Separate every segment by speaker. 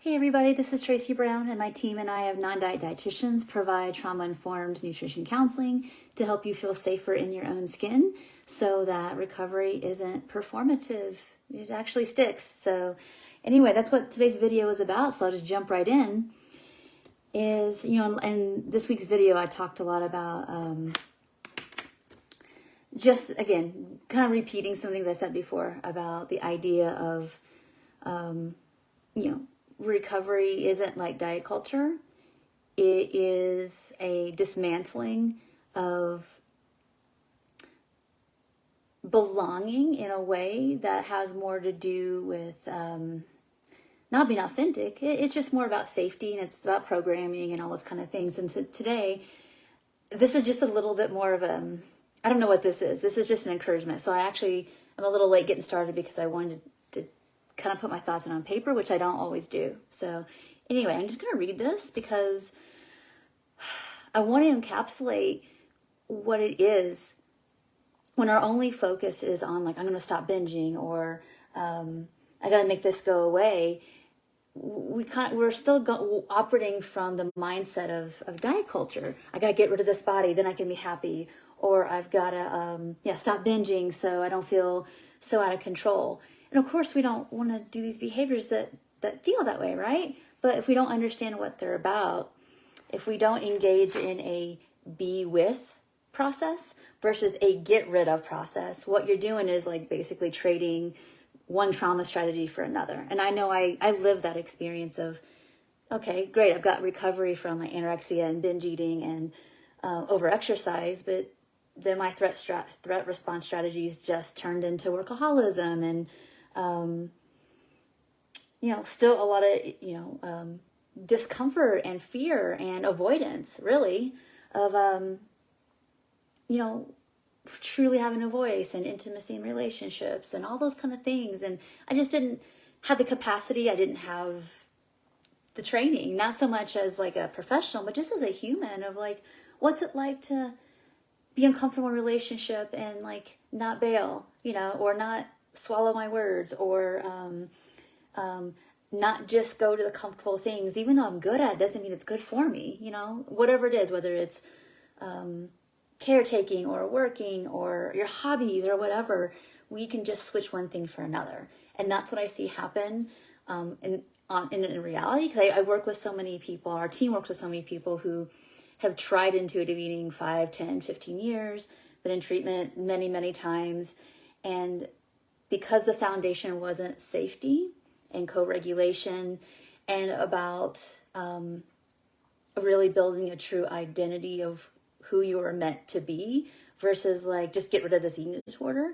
Speaker 1: Hey everybody, this is Tracy Brown, and my team and I of non-diet dietitians provide trauma-informed nutrition counseling to help you feel safer in your own skin so that recovery isn't performative. It actually sticks. So anyway, that's what today's video is about, so I'll just jump right in. In this week's video, I talked a lot about just, again, kind of repeating some things I said before about the idea of, recovery isn't like diet culture. It is a dismantling of belonging in a way that has more to do with not being authentic. It's just more about safety, and it's about programming and all those kind of things. And so today, this is just a little bit more of I don't know what this is. This is just an encouragement. So I'm a little late getting started because I wanted to kind of put my thoughts in on paper, which I don't always do. So anyway, I'm just going to read this because I want to encapsulate what it is when our only focus is on, like, I'm going to stop binging, or I got to make this go away. We're still operating from the mindset of diet culture. I got to get rid of this body, then I can be happy. Or I've got to stop binging so I don't feel so out of control. And of course, we don't want to do these behaviors that feel that way, right? But if we don't understand what they're about, if we don't engage in a be with process versus a get rid of process, what you're doing is like basically trading one trauma strategy for another. And I know I lived that experience of, okay, great, I've got recovery from my anorexia and binge eating and over exercise, but then my threat response strategies just turned into workaholism and still a lot of discomfort and fear and avoidance, really, of truly having a voice and intimacy in relationships and all those kind of things. And I just didn't have the capacity. I didn't have the training, not so much as like a professional, but just as a human, of like, what's it like to be uncomfortable in a relationship and like not bail, or not swallow my words, or not just go to the comfortable things, even though I'm good at it, doesn't mean it's good for me, whatever it is, whether it's caretaking or working or your hobbies or whatever, we can just switch one thing for another. And that's what I see happen in reality, because I work with so many people, our team works with so many people who have tried intuitive eating 5, 10, 15 years, been in treatment many, many times. And because the foundation wasn't safety and co-regulation and about really building a true identity of who you were meant to be versus like just get rid of this eating disorder,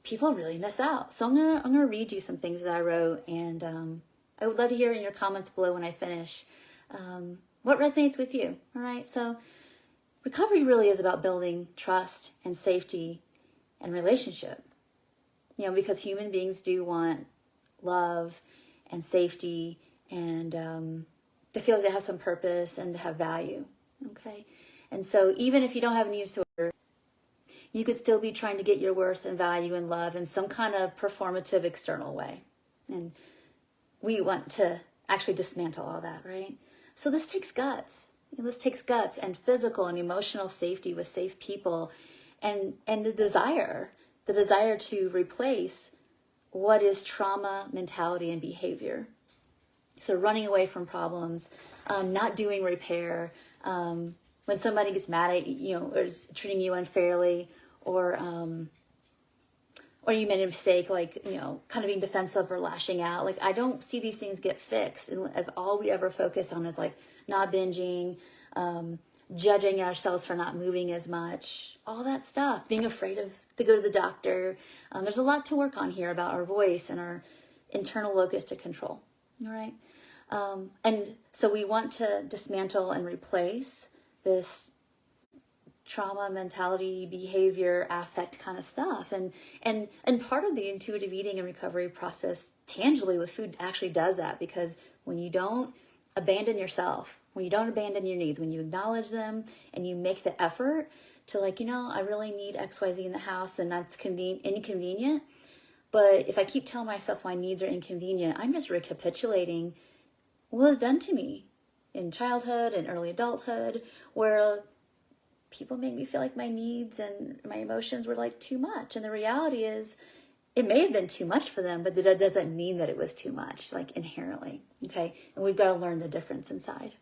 Speaker 1: people really miss out. So I'm gonna read you some things that I wrote, and I would love to hear in your comments below when I finish what resonates with you. All right, so recovery really is about building trust and safety and relationship. Because human beings do want love and safety and to feel like they have some purpose and to have value, okay? And so even if you don't have an eating disorder, you could still be trying to get your worth and value and love in some kind of performative external way. And we want to actually dismantle all that, right? So this takes guts. This takes guts and physical and emotional safety with safe people and the desire to replace what is trauma, mentality, and behavior. So running away from problems, not doing repair, when somebody gets mad at you, or is treating you unfairly, or you made a mistake, like, kind of being defensive or lashing out. Like, I don't see these things get fixed. And if all we ever focus on is like not binging, judging ourselves for not moving as much, all that stuff, being afraid to go to the doctor. There's a lot to work on here about our voice and our internal locus to control. All right. And so we want to dismantle and replace this trauma, mentality, behavior, affect kind of stuff. And part of the intuitive eating and recovery process tangibly with food actually does that, because when you don't abandon yourself, when you don't abandon your needs, when you acknowledge them and you make the effort to like, I really need XYZ in the house and that's inconvenient. But if I keep telling myself my needs are inconvenient, I'm just recapitulating was done to me in childhood and early adulthood, where people made me feel like my needs and my emotions were like too much. And the reality is, it may have been too much for them, but that doesn't mean that it was too much, like inherently. Okay. And we've got to learn the difference inside.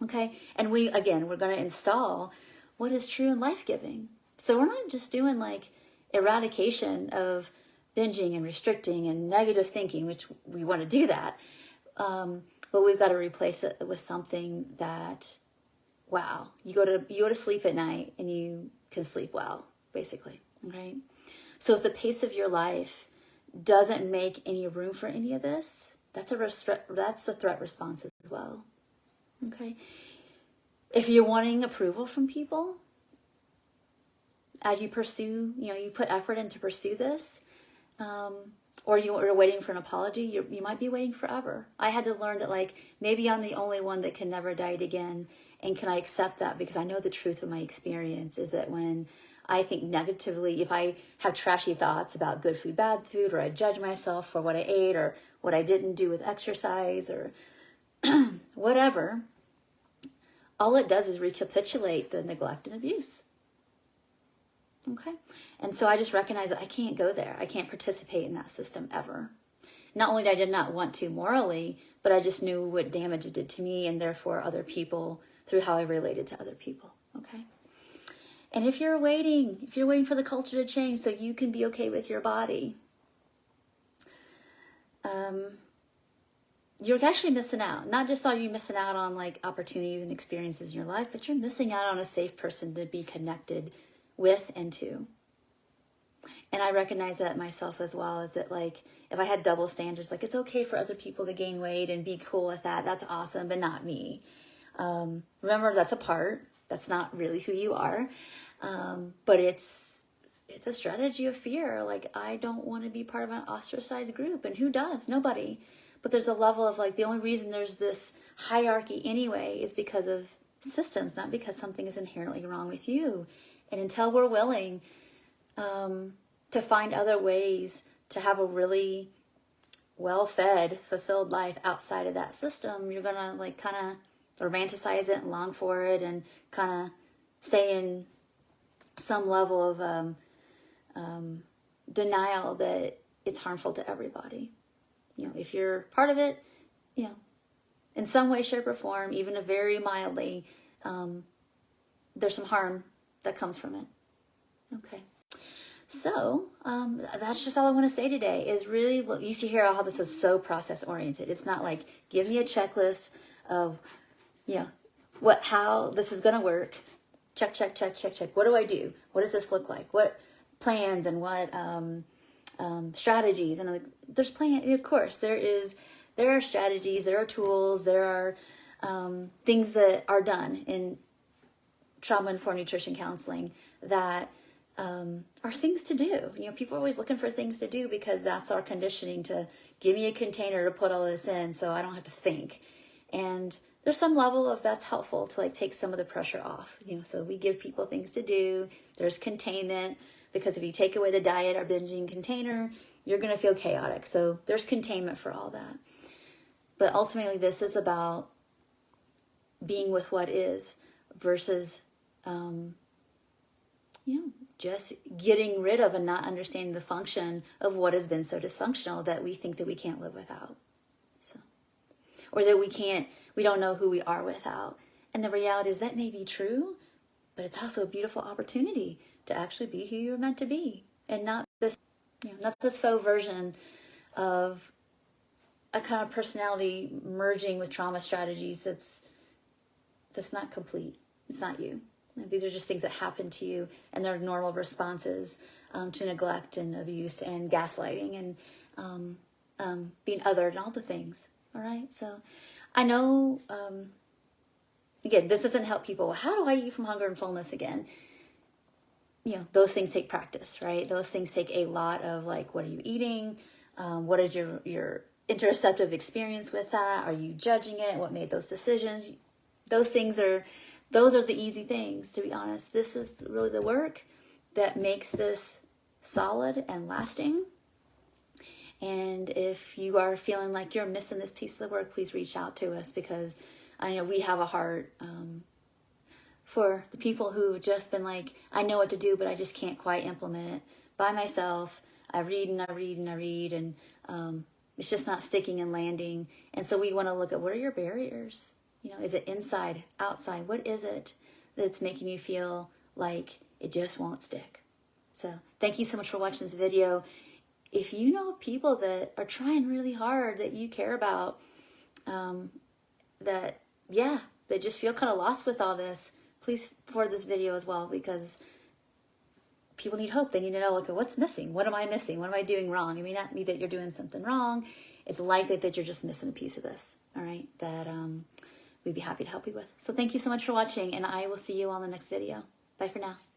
Speaker 1: Okay. And we're going to install what is true and life-giving. So we're not just doing like eradication of binging and restricting and negative thinking, which we want to do that. But we've got to replace it with something that, wow, you go to sleep at night and you can sleep well, basically. Okay. So if the pace of your life doesn't make any room for any of this, that's a threat response as well. Okay. If you're wanting approval from people, as you pursue, you put effort in to pursue this, or you're waiting for an apology, you might be waiting forever. I had to learn that, like, maybe I'm the only one that can never diet again. And can I accept that? Because I know the truth of my experience is that when I think negatively, if I have trashy thoughts about good food, bad food, or I judge myself for what I ate or what I didn't do with exercise or whatever, all it does is recapitulate the neglect and abuse. Okay? And so I just recognize that I can't go there. I can't participate in that system ever. Not only did I not want to morally, but I just knew what damage it did to me and therefore other people through how I related to other people. Okay? And if you're waiting for the culture to change so you can be okay with your body, you're actually missing out. Not just are you missing out on like opportunities and experiences in your life, but you're missing out on a safe person to be connected with and to. And I recognize that myself as well, is that like, if I had double standards, like it's okay for other people to gain weight and be cool with that, that's awesome, but not me. Remember, that's a part. That's not really who you are. But it's a strategy of fear. Like, I don't want to be part of an ostracized group. And who does? Nobody. But there's a level of like, the only reason there's this hierarchy anyway is because of systems, not because something is inherently wrong with you. And until we're willing to find other ways to have a really well-fed, fulfilled life outside of that system, you're going to like kind of romanticize it and long for it and kind of stay in some level of denial that it's harmful to everybody. If you're part of it, in some way, shape, or form, even a very mildly, there's some harm that comes from it. Okay. So that's just all I want to say today is really look, you see here how this is so process oriented. It's not like, give me a checklist of, how this is going to work. Check, check, check, check, check. What do I do? What does this look like? What plans and what strategies? And like, there's plan. Of course, there are strategies, there are tools, there are things that are done in trauma-informed nutrition counseling that are things to do. People are always looking for things to do because that's our conditioning to give me a container to put all this in so I don't have to think. And there's some level of that's helpful to like take some of the pressure off. So we give people things to do. There's containment, because if you take away the diet or binging container, you're going to feel chaotic. So there's containment for all that. But ultimately, this is about being with what is versus, just getting rid of and not understanding the function of what has been so dysfunctional that we think that we can't live without. Or that we don't know who we are without. And the reality is that may be true, but it's also a beautiful opportunity to actually be who you're meant to be, and not this faux version of a kind of personality merging with trauma strategies that's not complete. It's not you. These are just things that happen to you, and they're normal responses to neglect and abuse and gaslighting and being othered and all the things. All right, so I know, again, this doesn't help people. How do I eat from hunger and fullness again? Those things take practice, right? Those things take a lot of like, what are you eating? What is your interoceptive experience with that? Are you judging it? What made those decisions? Those are the easy things, to be honest. This is really the work that makes this solid and lasting. And if you are feeling like you're missing this piece of the work, please reach out to us, because I know we have a heart for the people who've just been like, I know what to do, but I just can't quite implement it by myself. I read and I read and I read, and it's just not sticking and landing. And so we want to look at, what are your barriers? You know, is it inside, outside? What is it that's making you feel like it just won't stick? So thank you so much for watching this video. If you know people that are trying really hard, that you care about, that just feel kind of lost with all this, please forward this video as well, because people need hope. They need to know, okay, what's missing? What am I missing? What am I doing wrong? It may not be that you're doing something wrong. It's likely that you're just missing a piece of this, all right, that we'd be happy to help you with. So thank you so much for watching, and I will see you on the next video. Bye for now.